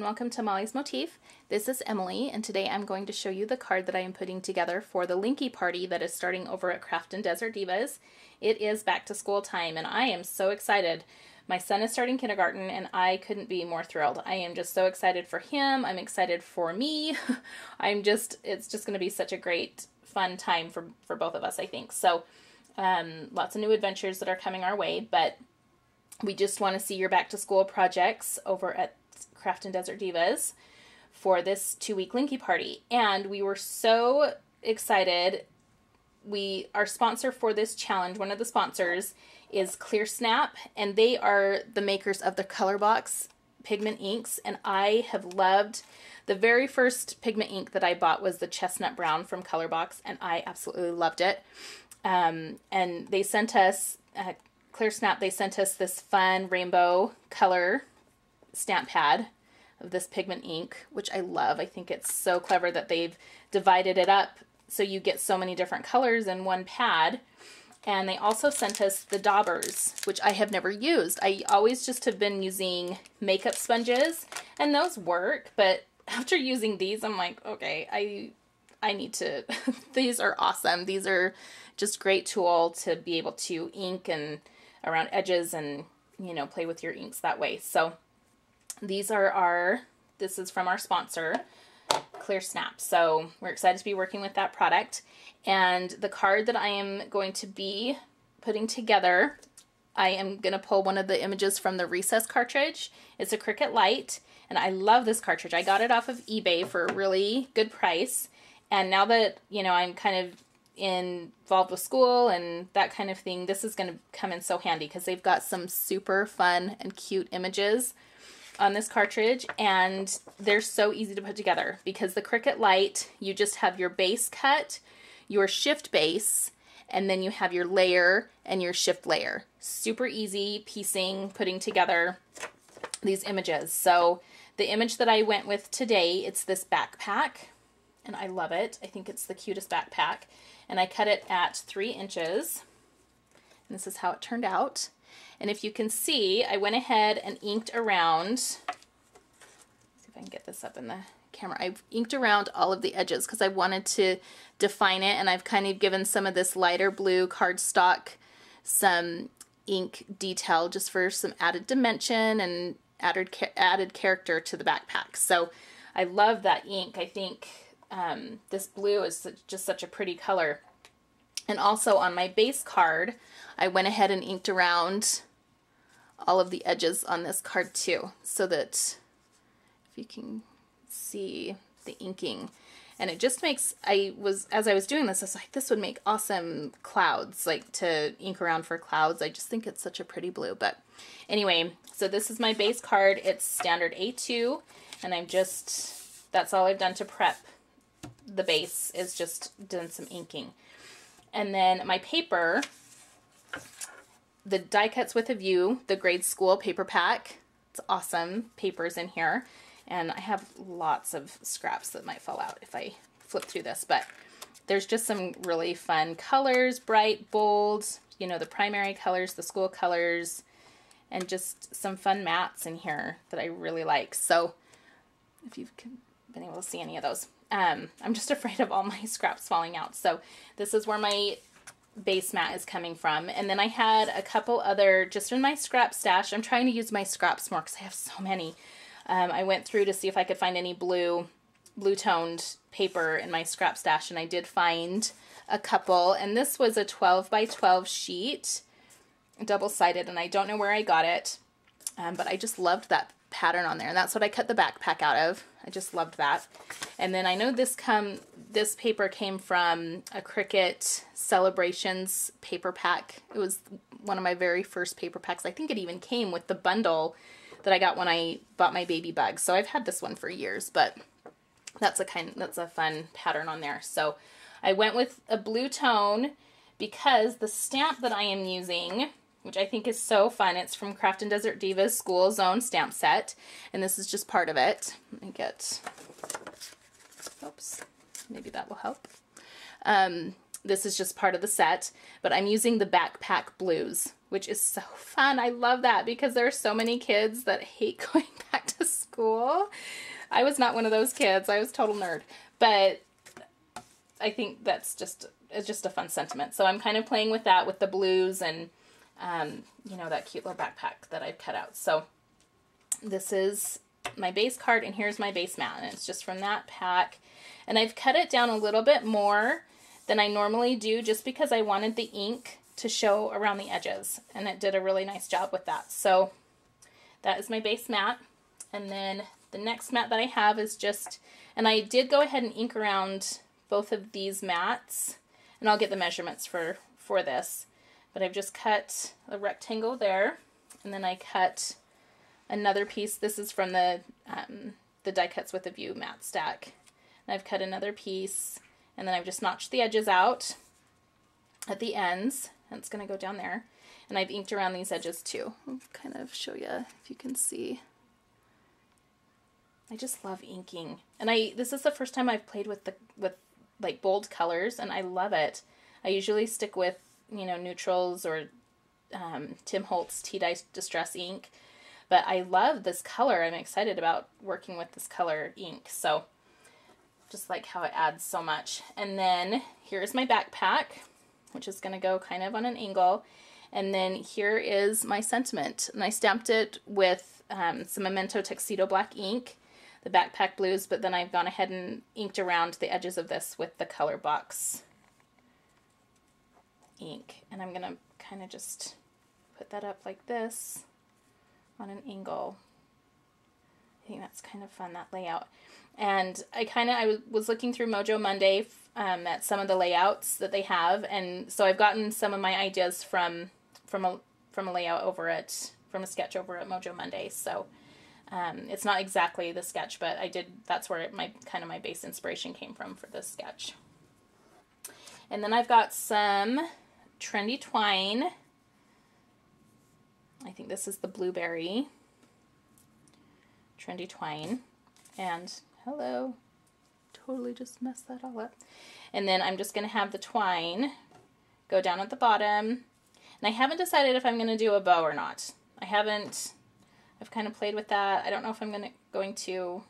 welcome to Mollie's Motif. This is Emily, and today I'm going to show you the card that I am putting together for the Linky party that is starting over at Craftin Desert Divas. It is back to school time, and I am so excited. My son is starting kindergarten, and I couldn't be more thrilled. I am just so excited for him. I'm excited for me. It's just going to be such a great, fun time for both of us, I think. So, lots of new adventures that are coming our way, but we just want to see your back to school projects over at Craftin Desert Divas for this 2-week Linky party. And we were so excited. Our sponsor for this challenge, one of the sponsors, is ClearSnap, and they are the makers of the ColorBox pigment inks, and I have loved the very first pigment ink that I bought was the chestnut brown from ColorBox, and I absolutely loved it. And they sent us ClearSnap, they sent us this fun rainbow color stamp pad of this pigment ink, which I love. I think it's so clever that they've divided it up so you get so many different colors in one pad. And they also sent us the daubers, which I have never used. I always just have been using makeup sponges, and those work, but after using these, I'm like, okay, I need to, these are awesome. These are just great tool to be able to ink and around edges and, you know, play with your inks that way. So these are this is from our sponsor, ClearSnap. So we're excited to be working with that product. And the card that I am going to be putting together, I am going to pull one of the images from the Recess cartridge. It's a Cricut Light, and I love this cartridge. I got it off of eBay for a really good price. And now that, you know, I'm kind of involved with school and that kind of thing, this is going to come in so handy because they've got some super fun and cute images on this cartridge, and they're so easy to put together because the Cricut Light, you just have your base cut, your shift base, and then you have your layer and your shift layer. Super easy piecing, putting together these images. So the image that I went with today, it's this backpack, and I love it. I think it's the cutest backpack. And I cut it at 3 inches. And this is how it turned out. And if you can see, I went ahead and inked around, let's see if I can get this up in the camera. I've inked around all of the edges because I wanted to define it, and I've kind of given some of this lighter blue cardstock some ink detail just for some added dimension and added character to the backpack. So I love that ink. I think this blue is just such a pretty color. And also on my base card, I went ahead and inked around all of the edges on this card too, so that if you can see the inking. And it just makes, as I was doing this, I was like, this would make awesome clouds, like to ink around for clouds. I just think it's such a pretty blue. But anyway, so this is my base card. It's standard A2, and that's all I've done to prep the base, is just done some inking. And then my paper, the Die Cuts with a View, the grade school paper pack. It's awesome papers in here. And I have lots of scraps that might fall out if I flip through this. But there's just some really fun colors, bright, bold, you know, the primary colors, the school colors, and just some fun mats in here that I really like. So if you've been able to see any of those. I'm just afraid of all my scraps falling out. So this is where my base mat is coming from. And then I had a couple other, just in my scrap stash. I'm trying to use my scraps more because I have so many. I went through to see if I could find any blue-toned paper in my scrap stash, and I did find a couple. And this was a 12 by 12 sheet, double-sided, and I don't know where I got it, but I just loved that pattern on there, and that's what I cut the backpack out of. I just loved that. And then I know this paper came from a Cricut Celebrations paper pack. It was one of my very first paper packs. I think it even came with the bundle that I got when I bought my baby bug. So I've had this one for years, but that's a fun pattern on there. So I went with a blue tone because the stamp that I am using, which I think is so fun, it's from Craftin Desert Divas School Zone stamp set, and this is just part of it. Let me get, oops, maybe that will help. This is just part of the set, but I'm using the backpack blues, which is so fun. I love that because there are so many kids that hate going back to school. I was not one of those kids. I was a total nerd. But I think that's it's just a fun sentiment. So I'm kind of playing with that with the blues and, you know, that cute little backpack that I've cut out. So this is my base card, and here's my base mat, and it's just from that pack. And I've cut it down a little bit more than I normally do just because I wanted the ink to show around the edges, and it did a really nice job with that. So that is my base mat. And then the next mat that I have is just, and I did go ahead and ink around both of these mats, and I'll get the measurements for this, but I've just cut a rectangle there, and then I cut another piece. This is from the Die Cuts with a View mat stack. And I've cut another piece, and then I've just notched the edges out at the ends, and it's going to go down there. And I've inked around these edges too. I'll kind of show you if you can see. I just love inking, and this is the first time I've played with like bold colors, and I love it. I usually stick with, you know, neutrals or Tim Holtz Tea Dye Distress ink. But I love this color. I'm excited about working with this color ink. So just like how it adds so much. And then here's my backpack, which is going to go kind of on an angle. And then here is my sentiment. And I stamped it with some Memento Tuxedo Black ink, the backpack blues, but then I've gone ahead and inked around the edges of this with the ColorBox ink. And I'm going to kind of just put that up like this on an angle. I think that's kind of fun, that layout. And I was looking through Mojo Monday at some of the layouts that they have, and so I've gotten some of my ideas from a layout over from a sketch over at Mojo Monday. So it's not exactly the sketch, but that's where my base inspiration came from for this sketch. And then I've got some trendy twine. I think this is the blueberry trendy twine. And hello, totally just messed that all up. And then I'm just going to have the twine go down at the bottom. And I haven't decided if I'm going to do a bow or not. I've kind of played with that. I don't know if I'm going to,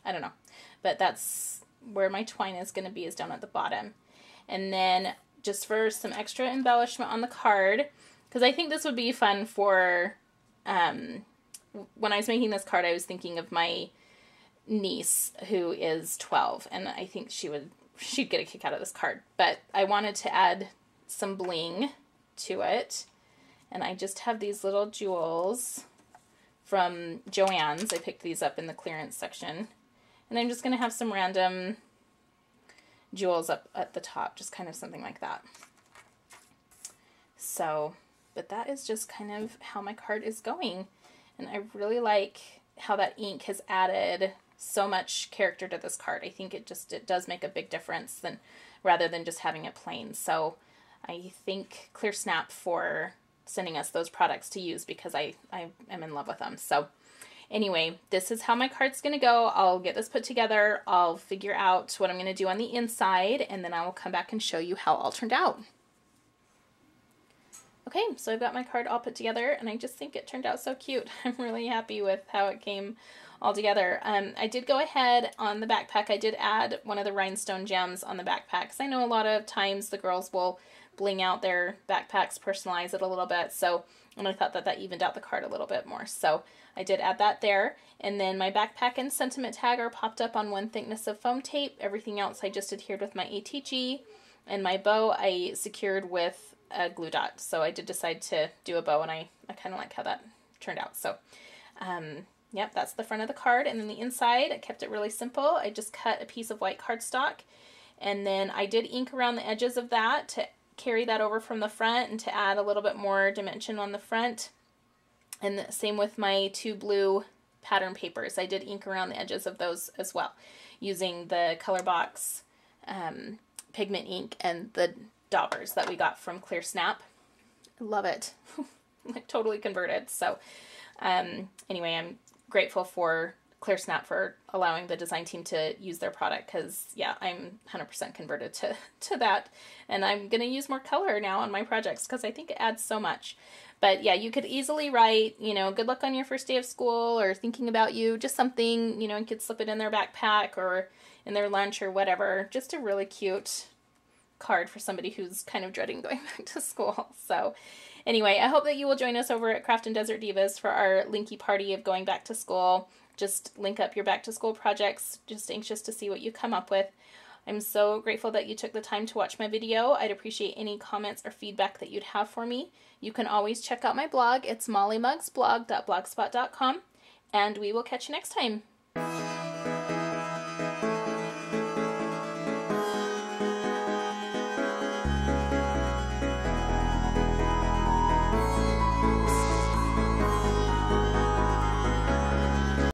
I don't know. But that's where my twine is going to be, is down at the bottom. And then just for some extra embellishment on the card, because I think this would be fun for, when I was making this card, I was thinking of my niece who is 12, and I think she'd get a kick out of this card. But I wanted to add some bling to it, and I just have these little jewels from Joann's. I picked these up in the clearance section, and I'm just going to have some random jewels up at the top, just kind of something like that. So, but that is just kind of how my card is going, and I really like how that ink has added so much character to this card. I think it does make a big difference rather than just having it plain. So I thank Clear Snap for sending us those products to use, because I am in love with them. So anyway, this is how my card's going to go. I'll get this put together. I'll figure out what I'm going to do on the inside, and then I will come back and show you how it all turned out. Okay, so I've got my card all put together, and I just think it turned out so cute. I'm really happy with how it came all together. I did go ahead on the backpack. I did add one of the rhinestone gems on the backpack, because I know a lot of times the girls will bling out their backpacks, personalize it a little bit. So, and I thought that evened out the card a little bit more. So I did add that there. And then my backpack and sentiment tag are popped up on one thickness of foam tape. Everything else I just adhered with my ATG. And my bow I secured with a glue dot. So I did decide to do a bow, and I kind of like how that turned out. So yep, that's the front of the card. And then the inside, I kept it really simple. I just cut a piece of white cardstock, and then I did ink around the edges of that to carry that over from the front and to add a little bit more dimension on the front. And the same with my two blue pattern papers. I did ink around the edges of those as well, using the ColorBox pigment ink and the daubers that we got from Clear Snap. I love it. I'm totally converted. So anyway, I'm grateful for ClearSnap for allowing the design team to use their product, because yeah, I'm 100% converted to that, and I'm going to use more color now on my projects because I think it adds so much. But yeah, you could easily write, you know, good luck on your first day of school, or thinking about you, just something, you know, you could slip it in their backpack or in their lunch or whatever. Just a really cute card for somebody who's kind of dreading going back to school. So anyway, I hope that you will join us over at Craftin Desert Divas for our linky party of going back to school. Just link up your back to school projects. Just anxious to see what you come up with. I'm so grateful that you took the time to watch my video. I'd appreciate any comments or feedback that you'd have for me. You can always check out my blog. It's molliemugsblog.blogspot.com, and we will catch you next time.